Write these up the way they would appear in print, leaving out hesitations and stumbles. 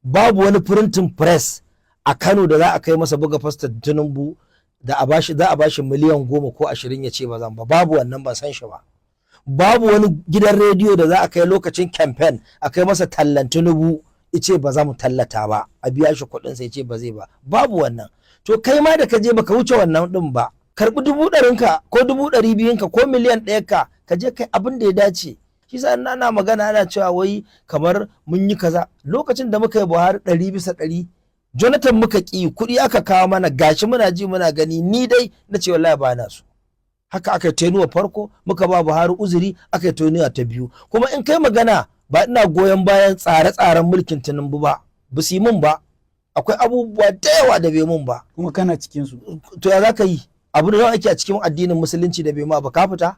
babu wani printing press a Kano da za a kai masa buga fastar Tinubu da za a bashi miliyan 10 ko 20 ya ce ba zan ba, babu wannan, ban san shi ba. Babu wani gidan rediyo da za a kai lokacin campaign a kai masa tallan Tinubu ya ce ba za mu tallata ba, a biya shi kuɗin sai ce ba zai ba, babu wannan. To kai ma da ka je baka wuce wannan din ba, karbi 100,000 ko 200,000 ko miliyan 1 ka je kai abin da ya dace. Shi sa ana magana ana cewa wai kamar mun yi kaza. Lokacin da muka yi Buhari 100%, Jonathan muka ƙi, kuɗi aka kawo mana, gashi muna ji muna gani, ni dai na ce wallahi ba na so. Haka aka yi tenuwa farko, muka ba Buhari uzuri, aka yi tenuwa ta biyu. Kuma in kai magana ba ina goyon bayan tsare-tsaren mulkin Tinubu ba, ba su yi mun ba. Akwai abubuwa da yawa da bai mun ba. Kuma kana cikin su. To ya za ka yi? Abu da ake a cikin addinin musulunci da bai ma ba, ka fita?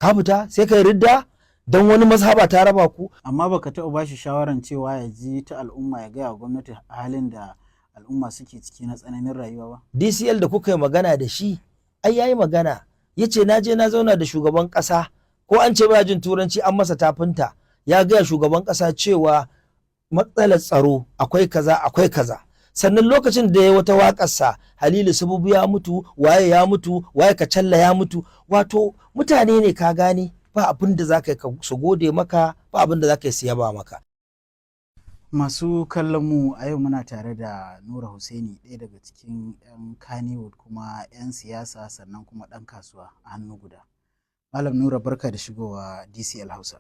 Ka fita sai ka yi ridda don wani mazhaba ta raba ku. Amma baka taɓa ba shi shawaran cewa ya ji ta al'umma, ya gaya wa gwamnati halin da al'umma suke ciki na tsananin rayuwa ba? DCL da kuka yi magana da shi, ai yayi magana, ya ce na je na zauna da shugaban ƙasa, ko an ce ba jin turanci an masa tafinta, ya gaya shugaban ƙasa cewa matsalar tsaro akwai kaza akwai kaza. Sannan lokacin da ya wata waƙarsa, Halilu Sububu ya mutu, waye Kacalla ya mutu, wato mutane ne ka gane, ba abin da za ka yi su gode maka, ba abin da za ka yi su yaba maka. Masu kallon mu a yau muna tare da Nura Hussaini, ɗaya daga cikin 'yan Kannywood kuma 'yan siyasa sannan kuma ɗan kasuwa a hannu guda. Malam Nura, barka da shigowa DCL Hausa.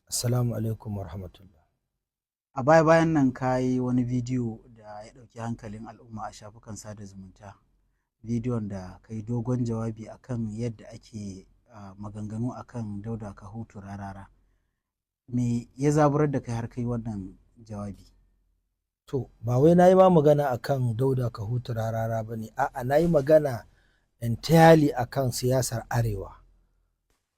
Assalamu alaikum wa rahmatullah. A baya-bayan nan ka yi wani bidiyo da ya ɗauki hankalin al'umma a shafukan sada zumunta. Bidiyon da ka yi dogon jawabi akan yadda ake maganganu akan Dauda Kahutu Rarara. Me ya zaburar da kai har kai wannan jawabi? To, ba wai na yi ma magana akan Dauda Kahutu Rarara ba ne, a'a na yi magana entirely akan siyasar Arewa.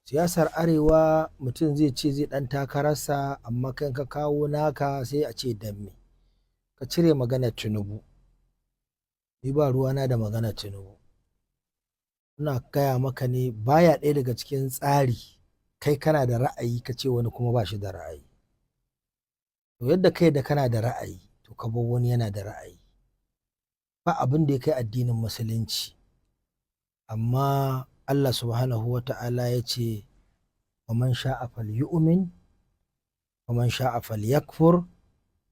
Siyasar Arewa mutum zai ce zai ɗan takararsa, amma kan ka kawo naka sai a ce dan me. Ka cire maganar Tinubu. Ni ba ruwana da maganar Tinubu. Ina gaya maka ne baya ɗaya daga cikin tsari kai kana da ra'ayi ka ce wani kuma ba shi da ra'ayi. To yadda kai da kana da ra'ayi, to ka bar wani yana da ra'ayi. Ba abin da ya kai addinin musulunci. Amma Allah subhanahu wa ta'ala ya ce wa man sha'a falyu'min wa man sha'a falyakfur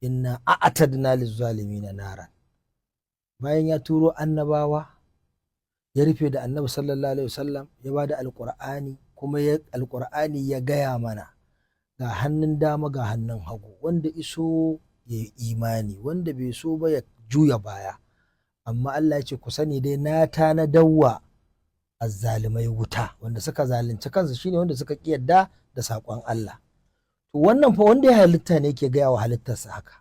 inna a'tadna lizzalimin naran. Bayan ya turo annabawa, ya rufe da annabi sallallahu alaihi wasallam, ya bada alqur'ani, kuma alqur'ani ya gaya mana ga hannun dama ga hannun hagu, wanda iso ya yi imani, wanda bai so ba ya juya baya. Amma Allah ya ce ku sani dai na tanadawa azzalimai wuta, wanda suka zalunci kansu shine wanda suka kiyarda da saƙon Allah. To wannan fa wanda ya halitta ne yake gaya wa halittarsa haka.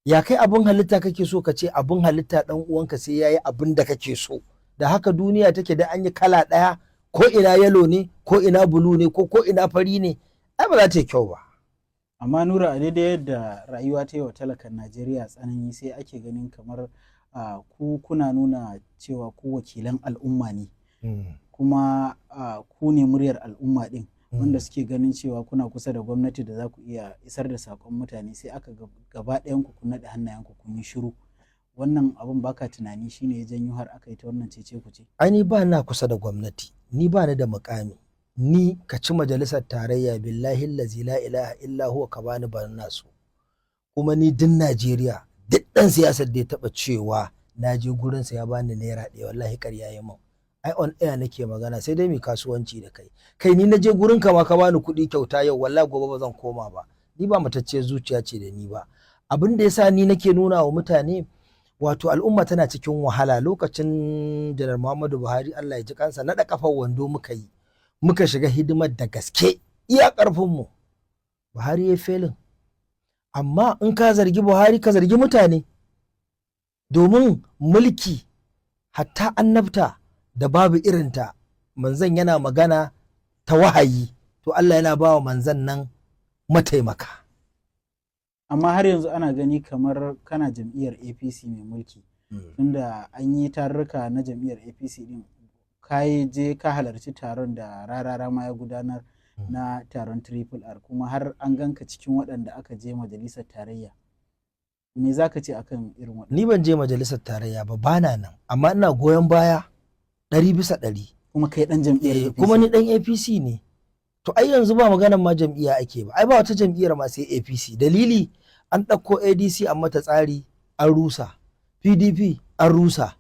Ya kai abin halitta kake so ka ce abin halitta dan uwanka sai yayi abin da kake so? Da haka duniya take, da an yi kala ɗaya, ko ina yalo ne, ko ina bulu ne, ko ina fari ne, ai ba za ta yi kyau ba. Amma Nura, a daidai yadda rayuwa ta yi wa talakan Najeriya tsanani, sai ake ganin kamar ku kuna nuna cewa ku wakilan al'umma ne. Kuma ku ne muryar al'umma ɗin, wanda suke ganin cewa kuna kusa da gwamnati da za ku iya isar da saƙon mutane, sai aka gaba ɗayanku kun naɗe hannayenku kun yi shiru. Wannan abin baka tunani shine ya janyo har aka yi ta wannan cece kuce? Ai ni ba na kusa da gwamnati, ni ba ni da mukami, ni ka ci majalisar tarayya billahi allazi la ilaha illa huwa ka bani ban na so. Kuma ni din Najeriya duk ɗan siyasar da ya taɓa cewa na je gurinsa ya bani naira ɗaya, wallahi ƙarya ya min. Ai on air nake magana, sai dai mai kasuwanci da kai ni na je gurin ka ma ka bani kuɗi kyauta yau, wallahi gobe ba zan koma ba. Ni ba matacciyar zuciya ce da ni ba. Abin da yasa ni nake nuna wa mutane, wato al'umma tana cikin wahala. Lokacin Janar Muhammadu Buhari, Allah ya ji kansa, naɗa kafar wando muka yi, muka shiga hidimar da gaske iya ƙarfinmu. Buhari ya felin. Amma in ka zargi Buhari, ka zargi mutane, domin mulki hatta annabta da babu irinta, manzan yana magana ta wahayi, to Allah yana ba wa manzan nan mataimaka. Amma har yanzu ana gani kamar kana jam'iyyar APC mai mulki, tunda an yi tarurruka na jam'iyyar APC din, ka je ka halarci taron da Rarara ma ya gudanar na taron Triple R, kuma har an ganka cikin waɗanda aka je majalisar tarayya. me za ka ce akan irin wannan? Ni ban je majalisar tarayya ba, bana nan, amma ina goyon baya 100%. Kuma kai dan jam'iyyar APC? Kuma ni dan APC ne. To ai yanzu ba maganar ma jam'iyya ake ba, ai ba wata jam'iyyar ma sai APC. Dalili an ɗauko ADC an mata tsari an rusa, PDP an rusa,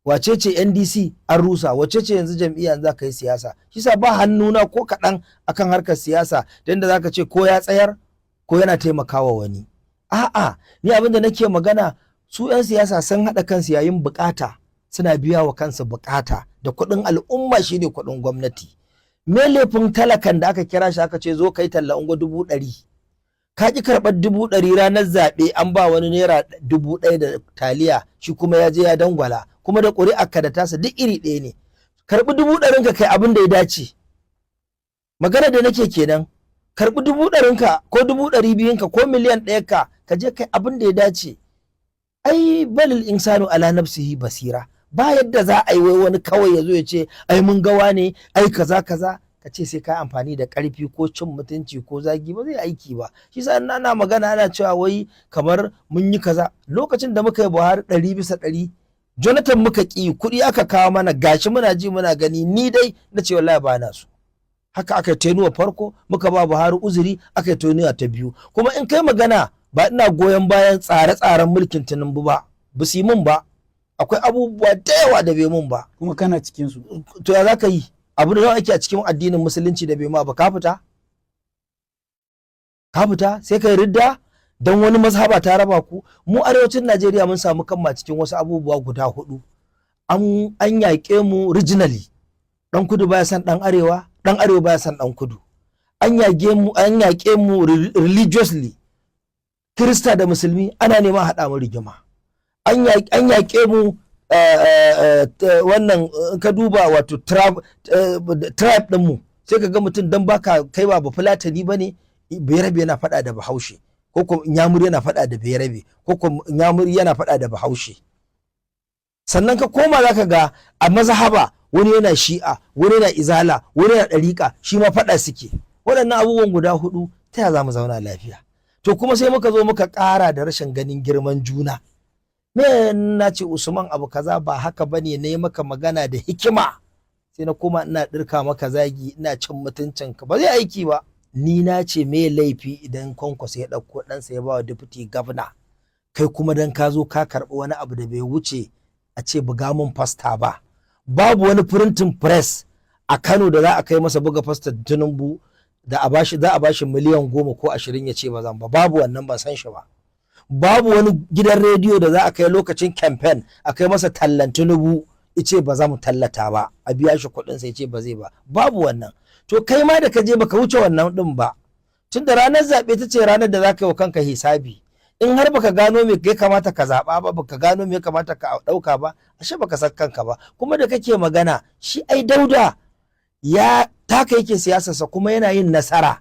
wace ce NDC an rusa, wace ce yanzu jam'iyya za ka yi siyasa. Shi sa ba hannuna ko kaɗan akan harkar siyasa da yadda za ka ce ko ya tsayar ko yana taimakawa wani. A'a, ni abin da nake magana, su 'yan siyasa sun haɗa kansu yayin bukata, suna biya wa kansu bukata da kuɗin al'umma shi ne kuɗin gwamnati. Me laifin talakan da aka kira shi aka ce zo kai talla ungo 100,000, ka ki karɓar 100,000 ranar zaɓe an ba wani naira 1,000 da taliya, shi kuma ya je ya dangwala, kuma da ƙuri'arka da tasa duk iri ɗaya ne. Karɓi 100,000 ka kai abin da ya dace. Magana da nake kenan, karɓi 100,000 ka ko 200,000 ka ko miliyan 1 ka je kai abin da ya dace. Ai balil insanu ala nafsihi basira. Ba yadda za a yi wai wani kawai ya zo ya ce ai mun gawa ne, ai kaza kaza, ka ce sai ka amfani da ƙarfi ko cin mutunci ko zagi, ba zai aiki ba. Shi sa ana magana ana cewa wai kamar mun yi kaza. Lokacin da muka yi Buhari 100%, Jonathan muka ƙi, kuɗi aka kawo mana, gashi muna ji muna gani, ni dai na ce wallahi ba na so. Haka aka yi tenuwa farko, muka ba Buhari uzuri, aka yi tenuwa ta biyu. Kuma in kai magana, ba ina goyon bayan tsare-tsaren mulkin Tinubu ba, ba su yi mun ba. Akwai abubuwa da yawa da bai mun ba. Kuma kana cikin su. To ya za ka yi? Abu da ake a cikin addinin musulunci da bai ma ba, ka fita? Ka fita sai ka yi ridda don wani mazhaba ta raba ku. Mu arewacin Najeriya mun samu kanma cikin wasu abubuwa guda 4. An yaƙe mu regionally. Ɗan kudu baya san ɗan arewa, ɗan arewa baya san ɗan kudu. An yaƙe mu religiously. Kirista da musulmi ana neman haɗa mu rigima. An yaƙe mu wannan ka duba wato tribe ɗinmu, sai ka ga mutum don baka kai ba Fulatani ba ne, Bayarabe yana faɗa da Bahaushe, ko kuma Inyamuri yana faɗa da Bayarabe, ko kuma Inyamuri yana faɗa da Bahaushe. Sannan ka koma za ka ga a mazhaba wani yana Shi'a, wani yana Izala, wani yana ɗariƙa, shi ma faɗa suke. Waɗannan abubuwan guda 4 ta ya za mu zauna lafiya? To kuma sai muka zo muka ƙara da rashin ganin girman juna. Me na ce Usman abu kaza ba haka bane, na yi maka magana da hikima, sai na koma ina ɗirka maka zagi, ina cin mutuncinka, ba zai aiki ba. Ni na ce me laifi idan Kwankwaso ya ɗauko ɗansa ya ba wa deputy governor, kai kuma dan ka zo ka karɓi wani abu da bai wuce a ce buga mun fasta ba. Babu wani printing press a Kano da za a kai masa buga fasta Tinubu da za a bashi miliyan 10 ko 20 ya ce ba zan ba. Babu wannan, ban san shi ba. Babu wani gidan rediyo da za a kai lokacin campaign a kai masa tallan Tinubu ya ce ba za mu tallata ba, a biya shi kuɗin sai ya ce ba zai ba. Babu wannan. To kai ma da ka je baka wuce wannan ɗin ba. Tunda ranar zaɓe ta ce ranar da za ka yi wa kanka hisabi. In har baka gano me ya kamata ka zaɓa ba, baka gano me ya kamata ka ɗauka ba, ashe baka san kanka ba. Kuma da kake magana, shi ai Dauda ya taka yake siyasarsa kuma yana yin nasara.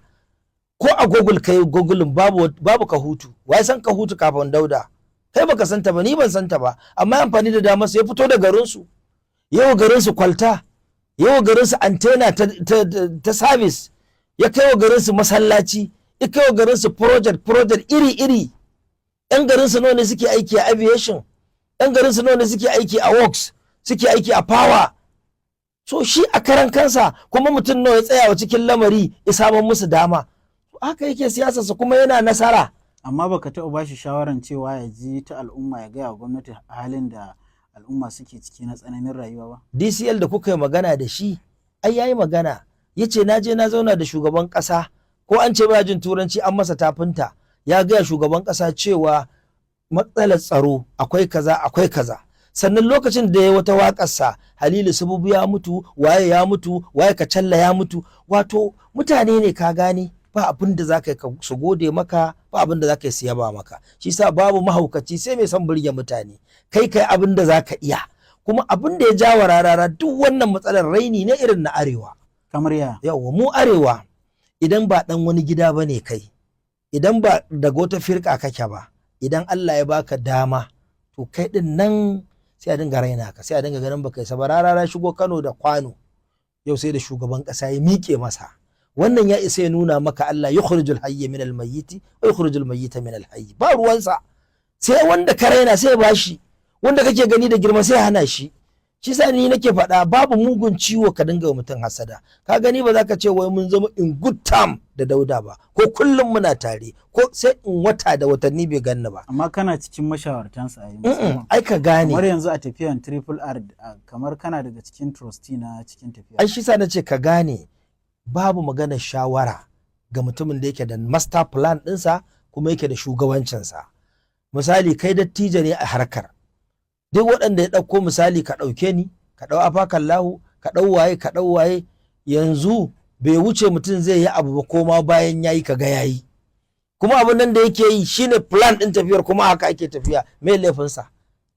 Ko a Google kai Googlein babu Kahutu. Wai san Kahutu kafin Dauda? Kai baka santa ba, ni ban santa ba. Amma amfani da damar sa ya fito da garinsu. Yau garinsu kwalta, yau garinsu antena ta service, ya kai wa garinsu masallaci, ya kai wa garinsu project iri-iri. 'Yan garinsu nawa ne suke aiki a aviation, 'yan garinsu nawa ne suke aiki a works, suke aiki a power. So shi a karan kansa kuma mutum nawa ya tsaya wa cikin lamari ya samun musu dama. Haka yake siyasarsa kuma yana nasara. Amma baka taɓa bashi shawaran cewa ya ji ta al'umma, ya gaya wa gwamnati halin da al'umma suke ciki na tsananin rayuwa ba? DCL da kuka yi magana da shi, ai yayi magana, ya ce na je na zauna da shugaban ƙasa, ko an ce ba jin turanci an masa tafinta, ya gaya shugaban ƙasa cewa matsalar tsaro akwai kaza akwai kaza. Sannan lokacin da ya wata waƙarsa, Halilu Sububu ya mutu, waye Kacalla ya mutu, wato mutane ne ka gane, ba abin da za ka yi su gode maka, ba abin da za ka yi su yaba maka. Shi sa babu mahaukaci sai mai son burge mutane. Kai abin da za ka iya. Kuma abin da ya jawo rarara duk wannan matsalar raini ne irin na arewa. Kamar ya? Yawwa mu arewa idan ba dan wani gida ba ne kai, idan ba daga wata firka kake ba, idan Allah ya baka dama, to kai din nan sai a dinga raina ka, sai a dinga ganin baka isa ba. Rarara shigo Kano da kwano, yau sai da shugaban ƙasa ya miƙe masa. Wannan ya isa ya nuna maka Allah yukhrijul hayya min al-mayyiti wa yukhrijul mayyita min al-hayy. Ba ruwansa sai wanda ka raina sai ya bashi, wanda kake gani da girma sai hana shi. Shi sa ni nake faɗa babu mugun ciwo ka dinga mutum hasada. Ka gani ba za ka ce wai mun zama in good term da Dauda ba, ko kullum muna tare, ko sai in wata da watanni bai ganni ba. Amma kana cikin mashawartansa a yi ai ka gane. Kamar yanzu a tafiyan Triple R kamar kana daga cikin trustee na cikin tafiya. Ai shi sa na ce ka gane babu maganar shawara ga mutumin da yake da master plan ɗinsa kuma yake da shugabancinsa. Misali kai dattijo ne a harkar. Duk waɗanda ya ɗauko misali ka ɗauke ni, ka ɗau afakallahu, ka ɗau waye, yanzu bai wuce mutum zai yi abu ba ko ma bayan yayi ka ga yayi. Kuma abin nan da yake yi shine plan ɗin tafiyar, kuma haka ake tafiya. Me laifinsa?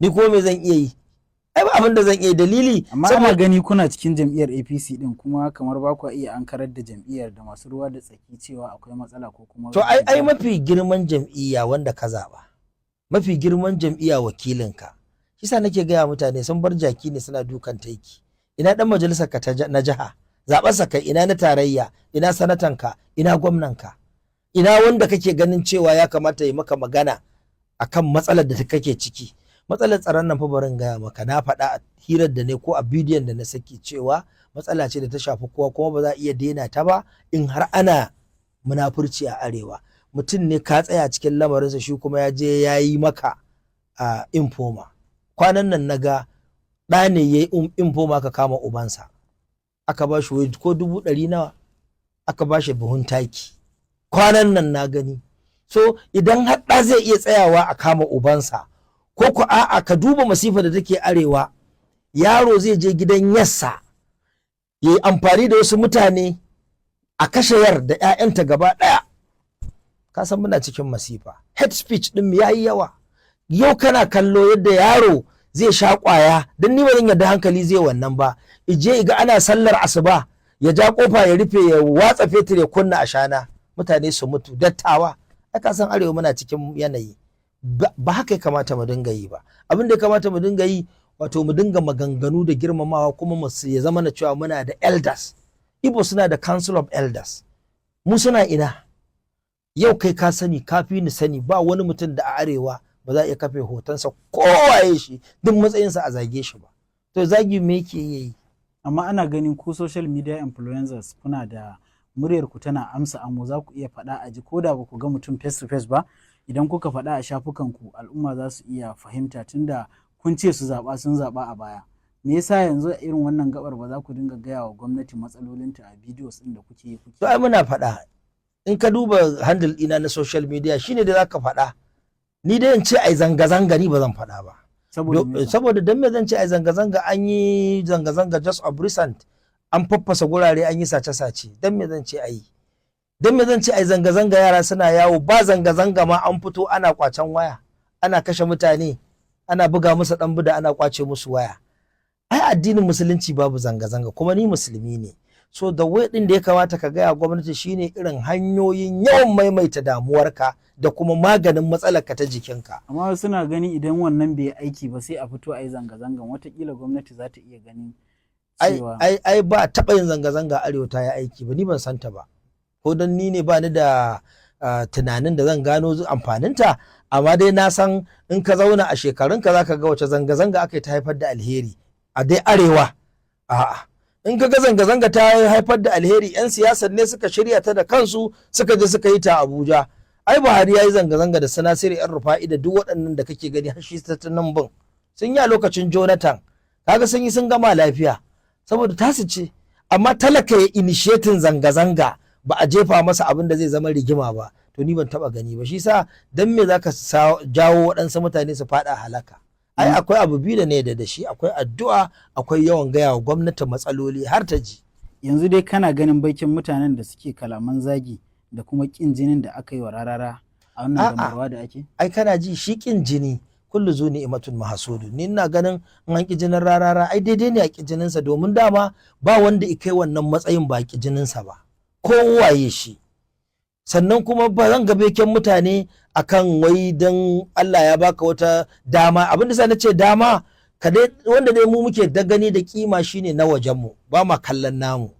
Ni kuma me zan iya yi? Ai ba abin da zan iya dalili. Amma ana gani kuna cikin jam'iyyar APC din kuma kamar ba ku iya ankarar da jam'iyyar da masu ruwa da tsaki cewa akwai matsala ko kuma. To ai mafi girman jam'iyya wanda ka zaɓa, mafi girman jam'iyya wakilinka. Kisa nake gaya mutane sun bar jaki ne suna dukan taiki. Ina dan majalisar ka na jiha, zaɓarsa kai, ina na tarayya, ina sanatanka, ina gwamnanka, ina wanda kake ganin cewa ya kamata yi maka magana akan matsalar da kake ciki. Matsalar tsaron nan fa barin gaya maka, na faɗa a hirar da ne ko a bidiyon da na saki cewa matsala ce da ta shafi kowa kuma ba za a iya daina ta ba in har ana munafurci a arewa. Mutum ne ka tsaya cikin lamarinsa shi kuma ya je ya yi maka informa. Kwanan nan na ga ɗa ne ya yi informa ka kama ubansa, aka ba shi ko 100,000 nawa aka ba shi buhun taki. Kwanan nan na gani. So idan har ɗa zai iya tsayawa a kama ubansa, ko ku a'a ka duba masifa da take arewa, yaro zai je gidan yassa ya yi amfani da wasu mutane a kashe yar da 'ya'yanta gaba ɗaya. Ka san muna cikin masifa. Hate speech ɗin ya yi yawa. Yau kana kallo yadda yaro zai sha ƙwaya, don ni ba zan yarda hankali zai wannan ba. Ije ga ana sallar asuba ya ja kofa ya rufe ya watsa fetur ya kunna ashana, mutane su mutu, dattawa. Ai ka san arewa muna cikin yanayi. Ba haka ya kamata mu dinga yi ba. Abin da ya kamata mu dinga yi wato mu dinga maganganu da girmamawa, kuma ya zama na cewa muna da elders. Igbo suna da council of elders. Mu suna ina? Yau kai ka sani, ka fi ni sani, ba wani mutum da a arewa ba za a iya kafe hotonsa kowaye shi duk matsayinsa a zage shi ba. To zagi me yake yi? Amma ana ganin ku social media influencers kuna da muryar ku tana amsa amo, za ku iya faɗa a ji ko da ba ku ga mutum face to face ba. Idan kuka faɗa a shafukan ku al'umma za su iya fahimta, tunda kun ce su zaɓa sun zaɓa a baya. Me yasa yanzu a irin wannan gabar ba za ku dinga gaya wa gwamnati matsalolinta a videos ɗin da kuke yi? To ai muna faɗa. In ka duba handle ɗina na social media shine da zaka faɗa. Ni dai in ce ai zanga-zanga ni ba zan faɗa ba. Saboda dan me zan ce ai zanga-zanga, an yi zanga-zanga just of recent, an faffasa gurare, an yi sace-sace. Dan me zan ce ai? Dan me zan ce ai zanga-zanga yara suna yawo, ba zanga-zanga ma an fito ana kwacen waya, ana kashe mutane, ana buga musu dan buda, ana kwace musu waya. Ai addinin musulunci babu zanga-zanga, kuma ni musulmi ne. So the way din da ya kamata ka gaya gwamnati shine irin hanyoyin yawan maimaita damuwarka da kuma maganin matsalarka ta jikinka. Amma suna gani idan wannan bai aiki ba sai a fito a yi zanga-zangan, watakila gwamnati za ta iya ganin cewa ai ba taɓa yin zanga-zanga arewa ta yi aiki ba, ni ban santa ba. Ko dan ni ne ba ni da tunanin da zan gano amfaninta, amma dai na san in ka zauna a shekarunka za ka ga wace zanga-zanga aka yi ta haifar da alheri a dai arewa. A'a, in ka ga zanga-zanga ta haifar da alheri, 'yan siyasar ne suka shirya ta da kansu suka je suka yi ta Abuja. Ai Buhari ya yi zanga-zanga da Nasiru ‘yan Rufa'i da duk waɗannan da kake gani har shi ta nan bin. Sun yi a lokacin Jonathan, kaga sun yi sun gama lafiya saboda tasu ce. Amma talaka ya initiating zanga-zanga ba a jefa masa abin da zai zama rigima ba, to ni ban taba gani ba. Shi sa dan me zaka jawo waɗansu mutane su faɗa halaka? Ai akwai abu biyu da ne da shi, akwai addu'a, akwai yawan gaya wa gwamnati matsaloli har ta ji. Yanzu dai kana ganin baikin mutanen da suke kalaman zagi da kuma kin jinin da aka yi wa Rarara a wannan damarwa da ake? Ai kana ji, shi kin jini kullu zu ni'matun mahsudu. Ni ina ganin in an ki jinin Rarara ai daidai ne a ki jininsa, domin dama ba wanda ya kai wannan matsayin ba ki jininsa ba, kowaye shi. Sannan kuma ba zan ga beken mutane akan wai dan Allah ya baka wata dama. Abin da sa nace dama, wanda dai mu muke da gani da kima shine na wajenmu, ba ma kallon namu.